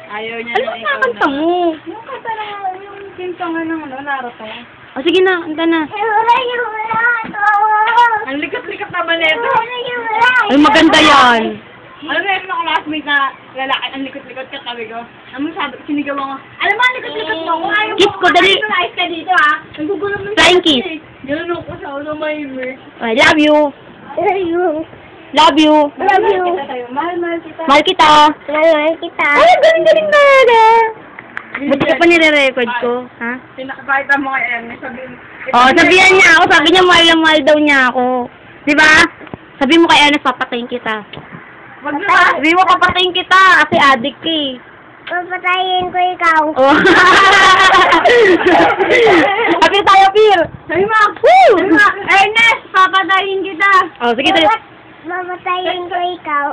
Ayaw niya Ano na ang kakanta mo? Yung kanta na yung kinta nga ng Naruto. O sige na, kanta na. Ang likat-likat naman ito. Ay, maganda yan. Alam mo, yung mga classmate na lalaki, ang likot-likot ka, sabi ko. Ano sabi, sinigawan ko. Alam mo, ang likot-likot mo. Kung ayaw Kiss ko, dali. ayos ka dito, ha? Nagugulong mo. Flying kiss. Ganun ako sa ulo, Maymir. I love you. Love you. Love you. Mahal kita. Mahal kita. Mahal kita. Ay, galing-galing na. Buti ka pa nire-record ko, ha? Pinakapakita mo kay Ernest, sabihin. Oh, sabihan niya ako. Sabi niya, mahal na mahal daw niya ako. Diba? Sabi mo kay Ernest, papatayin kita. Wag na ba? Sabi mo, papatayin kita. Kasi addict ka eh. Papatayin ko ikaw. Oh. Apir tayo, Apir. Sabi mo, Woo! Ernest, papatayin kita. Oh, sige tayo. Papatayin ko ikaw.